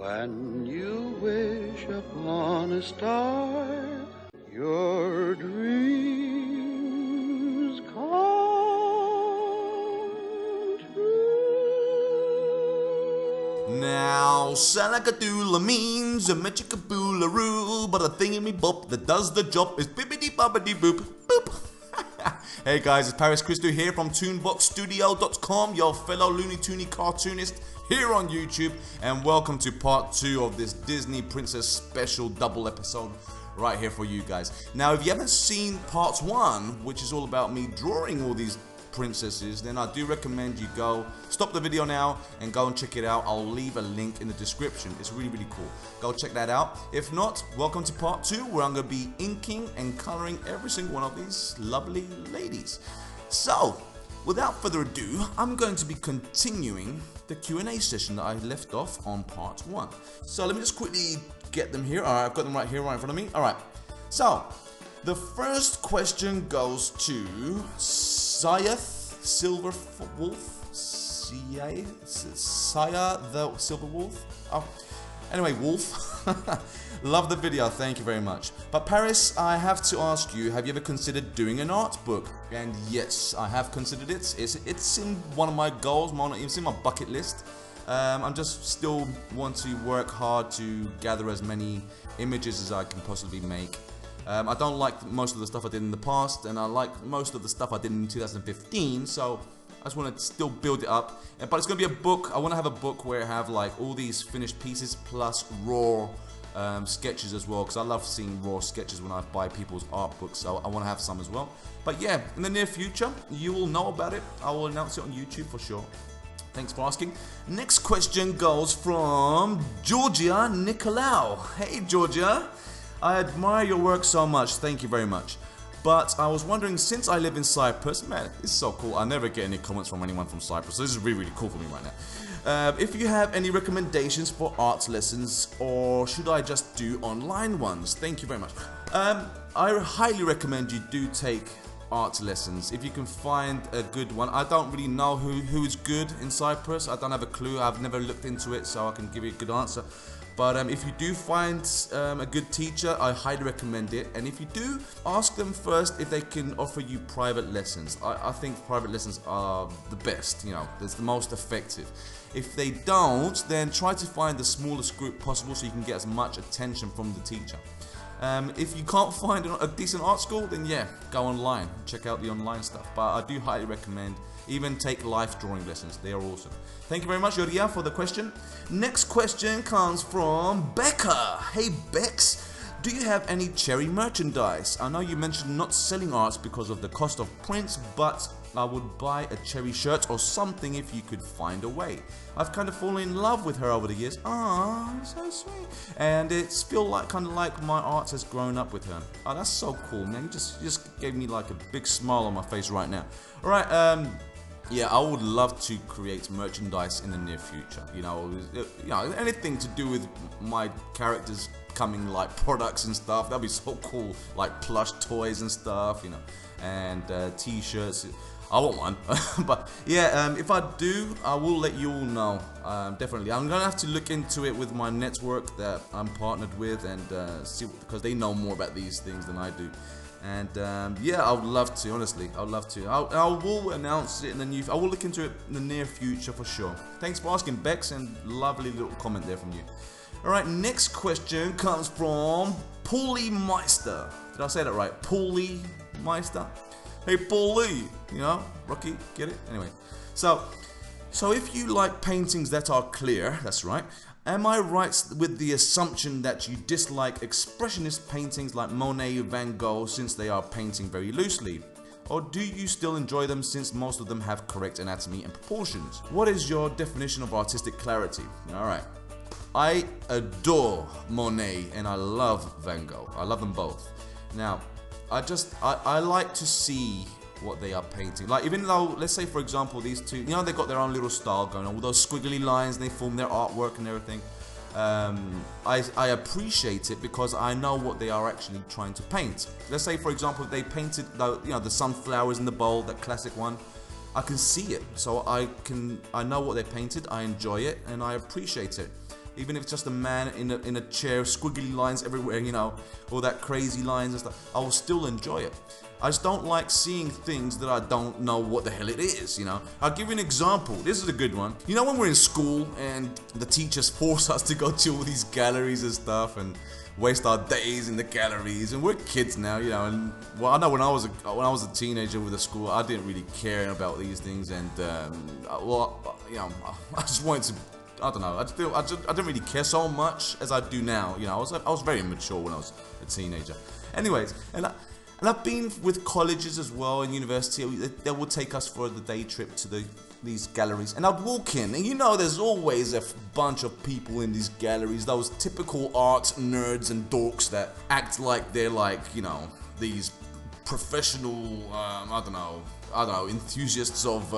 When you wish upon a star, your dreams come true. Now, salakadoola means a magic-a-boolaroo, but a thingy-me-bop that does the job is bippity-boppity-boop, boop. Hey guys, it's Christou here from Toonboxstudio.com, your fellow Looney Toony cartoonist here on YouTube, and welcome to part 2 of this Disney Princess special double episode right here for you guys. Now, if you haven't seen part 1, which is all about me drawing all these princesses, then I do recommend you go stop the video now and go and check it out. I'll leave a link in the description. It's really cool. Go check that out. If not, welcome to part 2, where I'm going to be inking and coloring every single one of these lovely ladies. So without further ado, I'm going to be continuing the Q&A session that I left off on part 1. So let me just quickly get them here. Alright, I've got them right here, right in front of me. Alright, so the first question goes to Sayeth Silver Wolf. Saya the Silver Wolf. Oh, anyway, Wolf. Love the video, thank you very much. But Paris, I have to ask you, have you ever considered doing an art book? And yes, I have considered it. It's in one of my goals, it's in my bucket list. I'm just still want to work hard to gather as many images as I can possibly make. I don't like most of the stuff I did in the past, and I like most of the stuff I did in 2015, so I just want to still build it up. But it's going to be a book. I want to have a book where I have like all these finished pieces plus raw sketches as well, because I love seeing raw sketches when I buy people's art books, so I want to have some as well. But yeah, in the near future, you will know about it. I will announce it on YouTube for sure. Thanks for asking. Next question goes from Georgia Nicolau. Hey Georgia, I admire your work so much, thank you very much. But I was wondering, since I live in Cyprus, man, it's so cool. I never get any comments from anyone from Cyprus, so this is really cool for me right now. If you have any recommendations for art lessons, or should I just do online ones? Thank you very much. I highly recommend you do take art lessons if you can find a good one. I don't really know who is good in Cyprus. I don't have a clue. I've never looked into it, so I can give you a good answer. But if you do find a good teacher, I highly recommend it. And if you do, ask them first if they can offer you private lessons. I think private lessons are the best, you know, it's the most effective. If they don't, then try to find the smallest group possible so you can get as much attention from the teacher. If you can't find a decent art school, then yeah, go online, check out the online stuff. But I do highly recommend even take life drawing lessons, they are awesome. Thank you very much, Yoria, for the question. Next question comes from Becca. Hey Bex, do you have any Cherry merchandise? I know you mentioned not selling arts because of the cost of prints, but I would buy a Cherry shirt or something if you could find a way. I've kind of fallen in love with her over the years. Ah, so sweet. And it's feel like kind of like my art has grown up with her. Oh, that's so cool, man. You just gave me like a big smile on my face right now. All right, yeah, I would love to create merchandise in the near future. You know, anything to do with my characters coming, like products and stuff. That'd be so cool, like plush toys and stuff, you know, and t-shirts. I want one. But yeah, if I do, I will let you all know. Definitely, I'm gonna have to look into it with my network that I'm partnered with, and see, because they know more about these things than I do. And yeah, I would love to, honestly, I would love to. I will announce it in the I will look into it in the near future for sure. Thanks for asking, Bex, and lovely little comment there from you. Alright, next question comes from Paulie Meister. Did I say that right? Paulie Meister? Hey Paulie, you know, Rocky, get it? Anyway, so if you like paintings that are clear, that's right. Am I right with the assumption that you dislike expressionist paintings like Monet Van Gogh since they are painting very loosely? Or do you still enjoy them since most of them have correct anatomy and proportions? What is your definition of artistic clarity? Alright, I adore Monet and I love Van Gogh. I love them both. Now, I like to see what they are painting. Like, even though, let's say for example, these two, you know, they've got their own little style going on, all those squiggly lines, they form their artwork and everything. I appreciate it because I know what they are actually trying to paint. Let's say for example, they painted the sunflowers in the bowl, that classic one. I can see it, so I know what they painted, I enjoy it, and I appreciate it. even if it's just a man in a chair, squiggly lines everywhere, you know, all that crazy lines and stuff, I will still enjoy it. I just don't like seeing things that I don't know what the hell it is, you know. I'll give you an example. This is a good one. You know when we're in school and the teachers force us to go to all these galleries and stuff and waste our days in the galleries, and we're kids now, you know. And well, I know when I was a teenager with the school, I didn't really care about these things, and well, you know, I just wanted to. I don't know. I didn't really care so much as I do now. You know, I was very immature when I was a teenager. Anyways, and I've been with colleges as well and university. They will take us for the day trip to these galleries, and I'd walk in, and you know, there's always a bunch of people in these galleries, those typical art nerds and dorks that act like they're like, you know, these professional, I don't know, enthusiasts of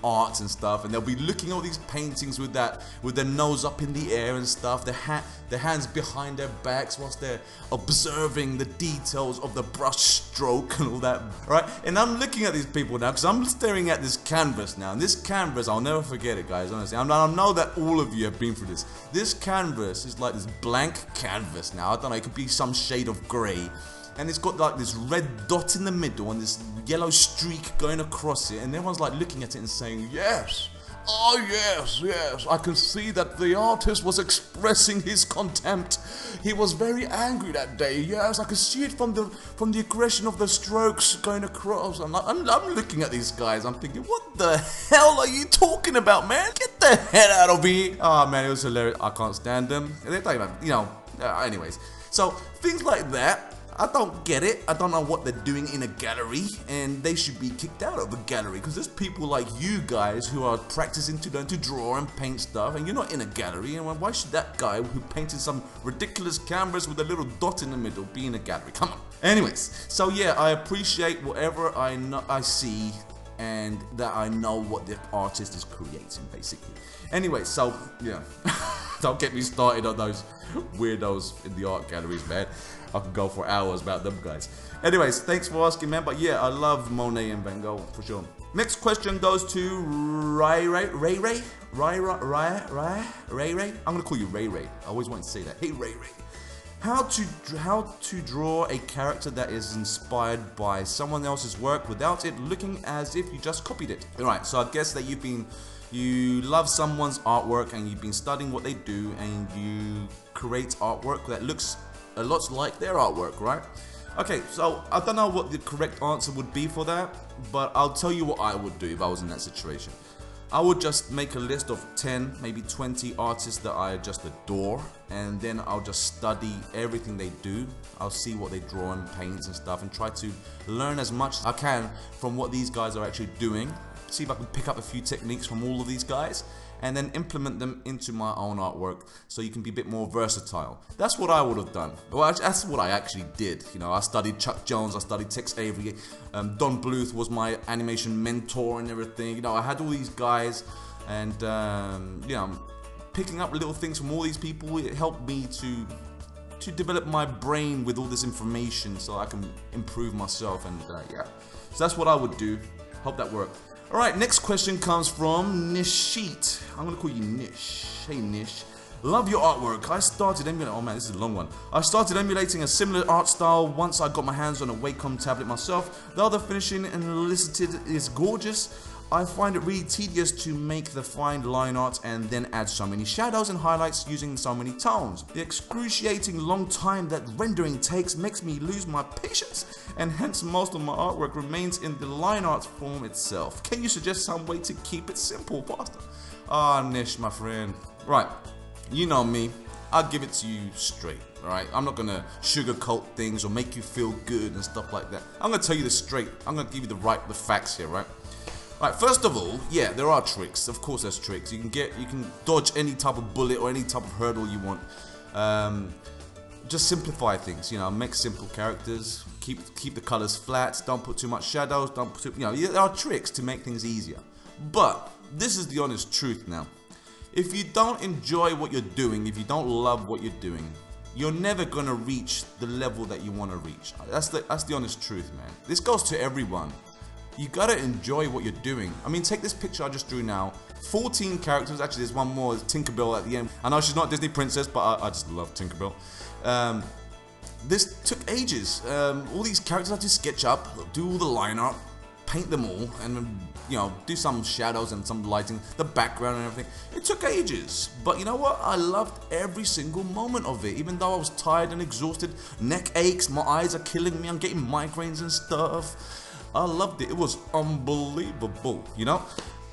art and stuff, and they'll be looking at all these paintings with their nose up in the air and stuff, their hands behind their backs whilst they're observing the details of the brush stroke and all that, right? And I'm looking at these people now because I'm staring at this canvas now, and this canvas, I'll never forget it, guys, honestly. I know that all of you have been through this. This canvas is like this blank canvas now. I don't know, it could be some shade of grey. And it's got like this red dot in the middle and this yellow streak going across it, and everyone's like looking at it and saying, yes, oh yes, yes, I can see that the artist was expressing his contempt. He was very angry that day. Yes, I can see it from the aggression of the strokes going across. I'm looking at these guys, I'm thinking, what the hell are you talking about, man? Get the hell out of here. Oh man, it was hilarious. I can't stand them. They're talking about, you know, anyways. So things like that, I don't get it. I don't know what they're doing in a gallery, and they should be kicked out of the gallery, because there's people like you guys who are practicing to learn to draw and paint stuff, and you're not in a gallery. And why should that guy who painted some ridiculous canvas with a little dot in the middle be in a gallery? Come on. Anyways, so yeah, I appreciate whatever I see, and that I know what the artist is creating, basically. Anyway, so yeah, don't get me started on those weirdos in the art galleries, man. I could go for hours about them guys. Anyways, thanks for asking, man. But yeah, I love Monet and Van Gogh for sure. Next question goes to Ray. I'm gonna call you Ray. I always wanted to say that. Hey Ray. How to draw a character that is inspired by someone else's work without it looking as if you just copied it. Alright, so I guess that you love someone's artwork and you've been studying what they do, and you create artwork that looks a lot like their artwork, right? Okay, so I don't know what the correct answer would be for that, but I'll tell you what I would do if I was in that situation. I would just make a list of 10, maybe 20 artists that I just adore, and then I'll just study everything they do. I'll see what they draw and paint and stuff, and try to learn as much as I can from what these guys are actually doing. See if I can pick up a few techniques from all of these guys, and then implement them into my own artwork, so you can be a bit more versatile. That's what I would have done. Well, that's what I actually did. You know, I studied Chuck Jones, I studied Tex Avery, Don Bluth was my animation mentor and everything. You know, I had all these guys, and you know, picking up little things from all these people, it helped me to develop my brain with all this information, so I can improve myself. And yeah, so that's what I would do. Hope that worked. Alright, next question comes from Nishit. I'm gonna call you Nish. Hey Nish. Love your artwork. I started emulating, oh man, this is a long one. I started emulating a similar art style once I got my hands on a Wacom tablet myself. Though the finishing and elicited is gorgeous, I find it really tedious to make the fine line art and then add so many shadows and highlights using so many tones. The excruciating long time that rendering takes makes me lose my patience, and hence most of my artwork remains in the line art form itself. Can you suggest some way to keep it simple, faster? Ah, Nish, my friend. Right, you know me. I'll give it to you straight, alright? I'm not gonna sugarcoat things or make you feel good and stuff like that. I'm gonna tell you this straight. I'm gonna give you the facts here, right? Right, first of all, yeah, there are tricks. Of course there's tricks. You can dodge any type of bullet or any type of hurdle you want. Just simplify things, you know, make simple characters, keep the colors flat, don't put too much shadows, don't put you know, there are tricks to make things easier. But this is the honest truth now. If you don't enjoy what you're doing, if you don't love what you're doing, you're never gonna reach the level that you want to reach. That's the honest truth, man. This goes to everyone. you gotta enjoy what you're doing. I mean, take this picture I just drew now. 14 characters, actually there's one more, Tinkerbell at the end. I know she's not a Disney princess, but I just love Tinkerbell. This took ages. All these characters I had to sketch up, do all the line art, paint them all, and you know, do some shadows and some lighting, the background and everything. It took ages, but you know what? I loved every single moment of it, even though I was tired and exhausted, neck aches, my eyes are killing me, I'm getting migraines and stuff. I loved it. It was unbelievable, you know?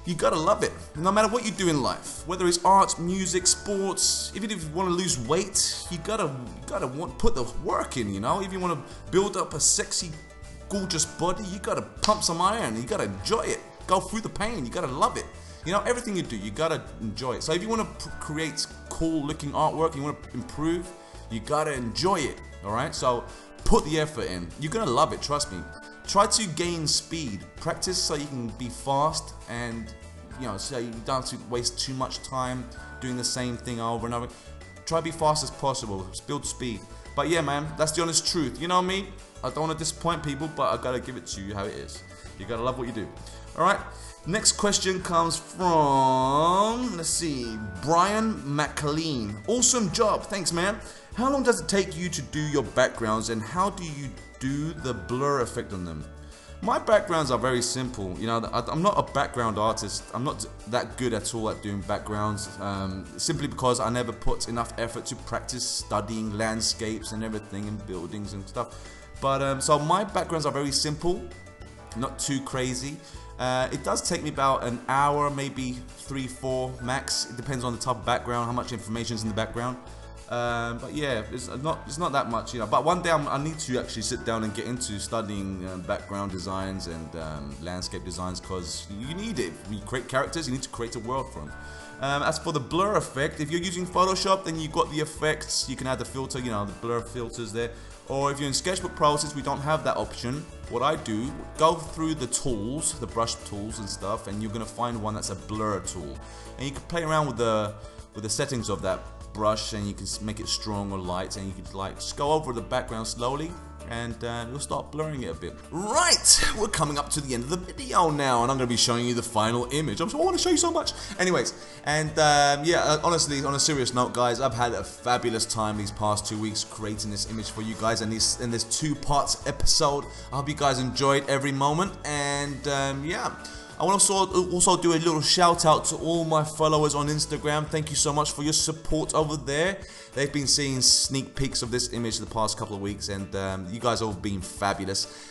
You gotta love it, no matter what you do in life. Whether it's arts, music, sports, even if you want to lose weight, you gotta put the work in, you know? If you want to build up a sexy, gorgeous body, you gotta pump some iron, you gotta enjoy it. Go through the pain, you gotta love it. You know, everything you do, you gotta enjoy it. So if you want to create cool looking artwork, you want to improve, you gotta enjoy it, alright? So put the effort in. You're gonna love it, trust me. Try to gain speed. Practice so you can be fast and, you know, so you don't have to waste too much time doing the same thing over and over. Try to be fast as possible. Build speed. But yeah, man, that's the honest truth. You know me? I don't want to disappoint people, but I gotta give it to you how it is. You gotta love what you do. Alright, next question comes from, let's see, Brian McLean. Awesome job, thanks man. How long does it take you to do your backgrounds and how do you do the blur effect on them? My backgrounds are very simple. You know, I'm not a background artist. I'm not that good at all at doing backgrounds, simply because I never put enough effort to practice studying landscapes and everything and buildings and stuff. But so my backgrounds are very simple, not too crazy. It does take me about an hour, maybe 3-4 max. It depends on the type of background, how much information is in the background. But yeah, it's not that much, you know. But one day I need to actually sit down and get into studying background designs and landscape designs, because you need it. When you create characters, you need to create a world for them. As for the blur effect, if you're using Photoshop, then you got the effects. You can add the filter, you know, the blur filters there. Or if you're in Sketchbook Pro, since we don't have that option, what I do, go through the tools, the brush tools and stuff, and you're gonna find one that's a blur tool, and you can play around with the settings of that brush, and you can make it strong or light, and you can like just go over the background slowly, and you'll start blurring it a bit. Right, we're coming up to the end of the video now, and I'm going to be showing you the final image. I want to show you so much. Anyways, and yeah, honestly, on a serious note, guys, I've had a fabulous time these past 2 weeks creating this image for you guys, and in this 2-part episode. I hope you guys enjoyed every moment, and yeah. I want to also do a little shout out to all my followers on Instagram. Thank you so much for your support over there. They've been seeing sneak peeks of this image the past couple of weeks, and you guys have been fabulous.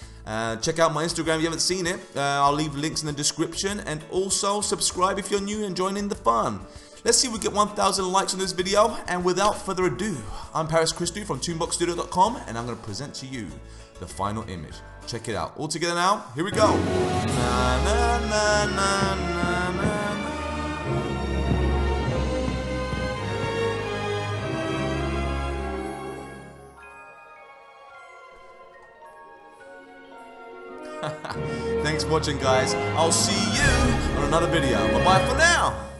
Check out my Instagram if you haven't seen it. I'll leave links in the description, and also subscribe if you're new and join in the fun. Let's see if we get 1,000 likes on this video, and without further ado, I'm Christou from Toonboxstudio.com, and I'm going to present to you the final image. Check it out. All together now, here we go. Na, na, na, na, na, na. Thanks for watching, guys. I'll see you on another video. Bye-bye for now.